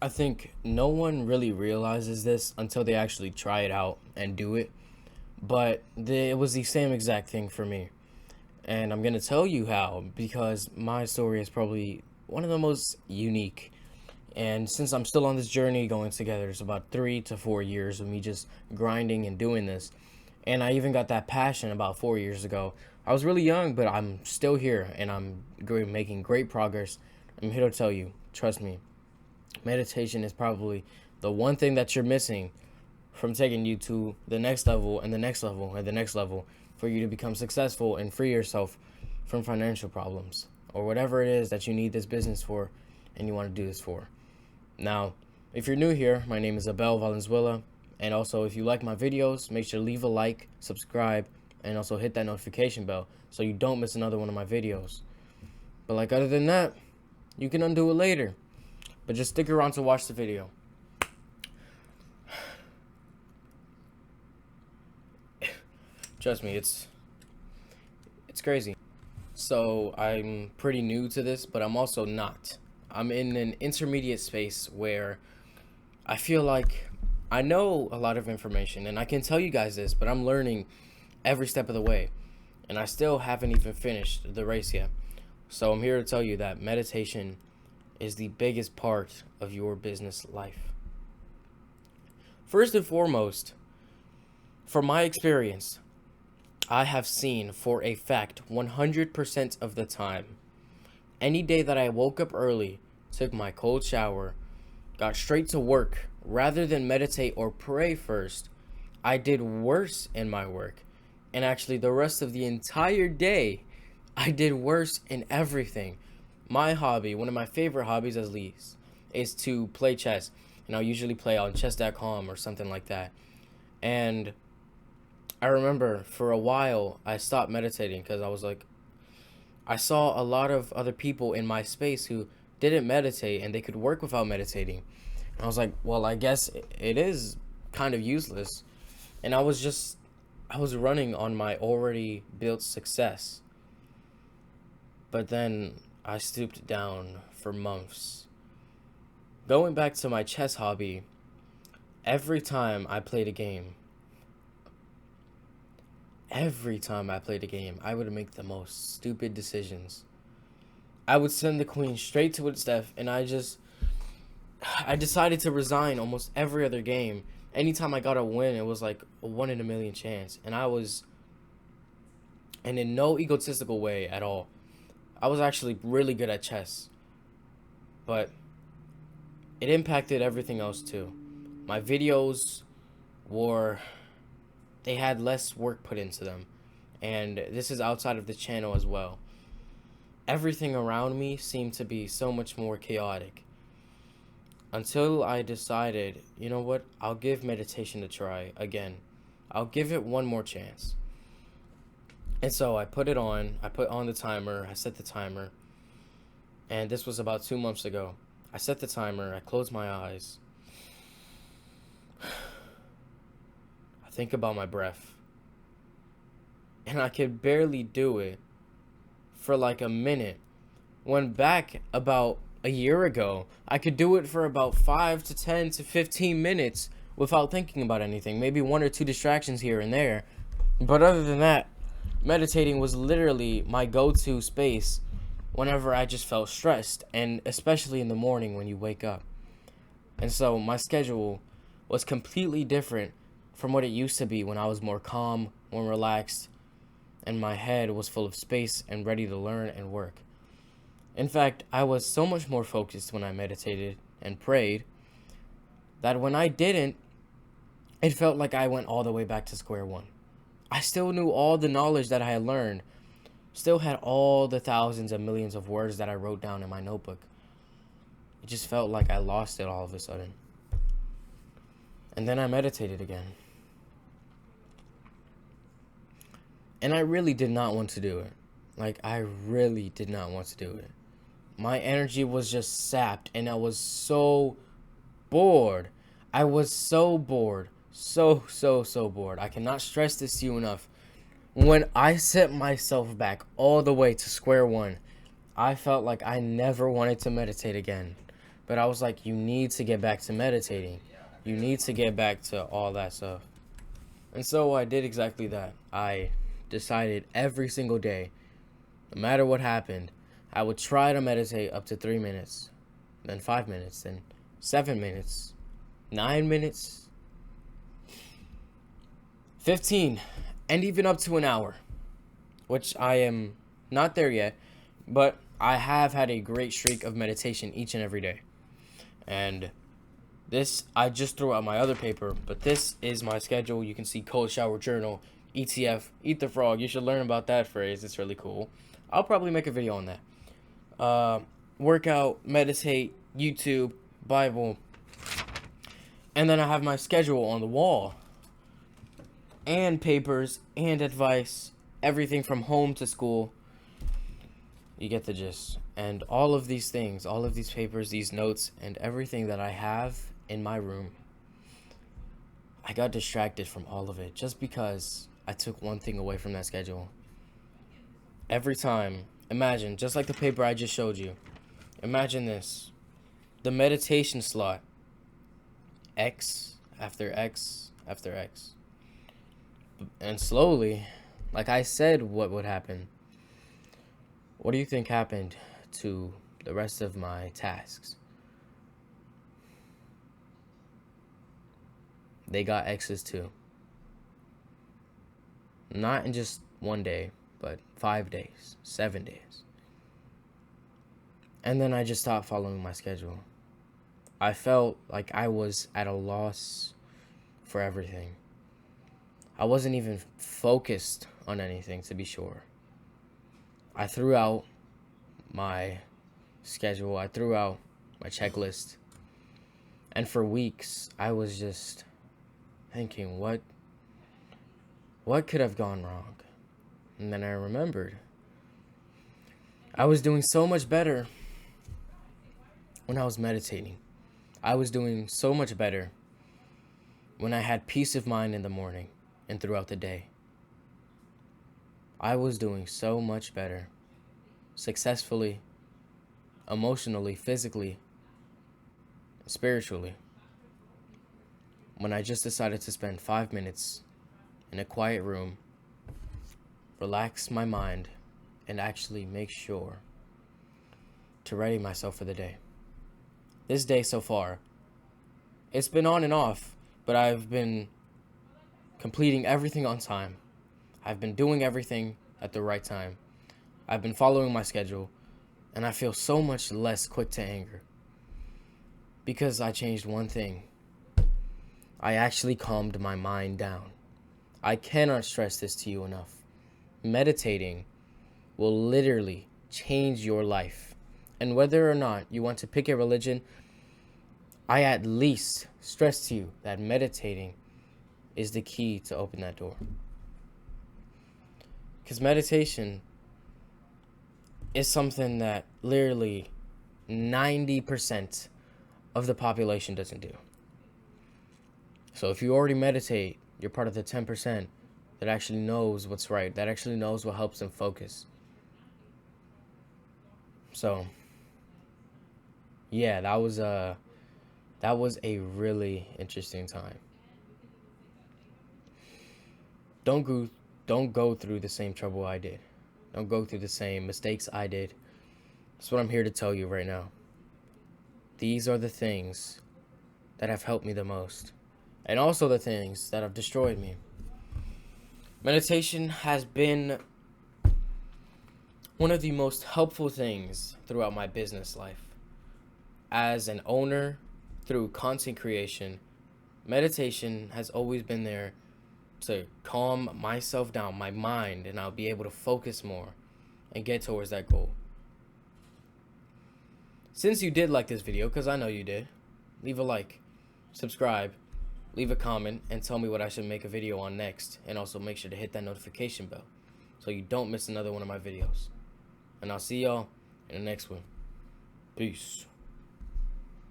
I think no one really realizes this until they actually try it out and do it. But it was the same exact thing for me. And I'm going to tell you how because my story is probably one of the most unique. And since I'm still on this journey going together, it's about 3 to 4 years of me just grinding and doing this. And I even got that passion about 4 years ago. I was really young, but I'm still here and I'm making great progress. I'm here to tell you, trust me, meditation is probably the one thing that you're missing from taking you to the next level and the next level and the next level for you to become successful and free yourself from financial problems or whatever it is that you need this business for and you want to do this for. Now, if you're new here, my name is Abel Valenzuela, and also if you like my videos, make sure to leave a like, subscribe, and also hit that notification bell so you don't miss another one of my videos. But like other than that, you can undo it later. But just stick around to watch the video. Trust me, it's crazy. So I'm pretty new to this, but I'm also not. I'm in an intermediate space where I feel like I know a lot of information and I can tell you guys this, but I'm learning every step of the way. And I still haven't even finished the race yet. So I'm here to tell you that meditation is the biggest part of your business life. First and foremost, from my experience, I have seen for a fact 100% of the time, any day that I woke up early, took my cold shower, got straight to work, rather than meditate or pray first, I did worse in my work. And actually, the rest of the entire day, I did worse in everything. My hobby, one of my favorite hobbies at least, is to play chess. And I'll usually play on chess.com or something like that. And I remember for a while I stopped meditating because I was like, I saw a lot of other people in my space who didn't meditate and they could work without meditating. And I was like, well, I guess it is kind of useless. And I was running on my already built success. But then I stooped down for months. Going back to my chess hobby, every time I played a game, I would make the most stupid decisions. I would send the queen straight to its death, and I decided to resign almost every other game. Anytime I got a win, it was like a 1 in a million chance. And in no egotistical way at all, I was actually really good at chess. But it impacted everything else too. My videos were, they had less work put into them. And this is outside of the channel as well. Everything around me seemed to be so much more chaotic. Until I decided, you know what, I'll give meditation a try again. I'll give it one more chance. And so I put on the timer, I set the timer. And this was about 2 months ago. I set the timer, I closed my eyes. I think about my breath. And I could barely do it for like a minute. When back about a year ago, I could do it for about 5 to 10 to 15 minutes without thinking about anything. Maybe one or two distractions here and there. But other than that, meditating was literally my go-to space whenever I just felt stressed, and especially in the morning when you wake up. And so my schedule was completely different from what it used to be when I was more calm, more relaxed, and my head was full of space and ready to learn and work. In fact, I was so much more focused when I meditated and prayed that when I didn't, it felt like I went all the way back to square one. I still knew all the knowledge that I had learned, still had all the thousands and millions of words that I wrote down in my notebook. It just felt like I lost it all of a sudden. And then I meditated again. And I really did not want to do it. Like, I really did not want to do it. My energy was just sapped, and I was so bored. I was so bored. So bored. I cannot stress this to you enough. When I set myself back all the way to square one, I felt like I never wanted to meditate again. But I was like, you need to get back to meditating. You need to get back to all that stuff. And so I did exactly that. I decided every single day, no matter what happened, I would try to meditate up to 3 minutes, then 5 minutes, then 7 minutes, 9 minutes, 15, and even up to an hour, which I am not there yet, but I have had a great streak of meditation each and every day. And this, I just threw out my other paper, but this is my schedule. You can see Cold Shower Journal, ETF, Eat the Frog. You should learn about that phrase. It's really cool. I'll probably make a video on that. Workout, meditate, YouTube, Bible. And then I have my schedule on the wall. And papers, and advice. Everything from home to school. You get the gist. And all of these things, all of these papers, these notes, and everything that I have in my room, I got distracted from all of it just because I took one thing away from that schedule. Every time, imagine, just like the paper I just showed you, imagine this. The meditation slot, X after X after X. And slowly, like I said, what would happen? What do you think happened to the rest of my tasks? They got X's too. Not in just one day, but 5 days, 7 days. And then I just stopped following my schedule. I felt like I was at a loss for everything. I wasn't even focused on anything, to be sure. I threw out my schedule. I threw out my checklist. And for weeks, I was just thinking, what could have gone wrong? And then I remembered. I was doing so much better when I was meditating. I was doing so much better when I had peace of mind in the morning and throughout the day. I was doing so much better, successfully, emotionally, physically, spiritually, when I just decided to spend 5 minutes in a quiet room, relax my mind, and actually make sure to ready myself for the day. This day so far, it's been on and off, but I've been completing everything on time. I've been doing everything at the right time. I've been following my schedule, and I feel so much less quick to anger because I changed one thing. I actually calmed my mind down. I cannot stress this to you enough. Meditating will literally change your life. And whether or not you want to pick a religion, I at least stress to you that meditating is the key to open that door. Because meditation is something that literally 90% of the population doesn't do. So if you already meditate, you're part of the 10% that actually knows what's right, that actually knows what helps them focus. So, yeah, that was a really interesting time. Don't go through the same trouble I did. Don't go through the same mistakes I did. That's what I'm here to tell you right now. These are the things that have helped me the most, and also the things that have destroyed me. Meditation has been one of the most helpful things throughout my business life. As an owner, through content creation, meditation has always been there to calm myself down, my mind, and I'll be able to focus more and get towards that goal. Since you did like this video, because I know you did, leave a like, subscribe, leave a comment, and tell me what I should make a video on next. And also make sure to hit that notification bell so you don't miss another one of my videos. And I'll see y'all in the next one. Peace.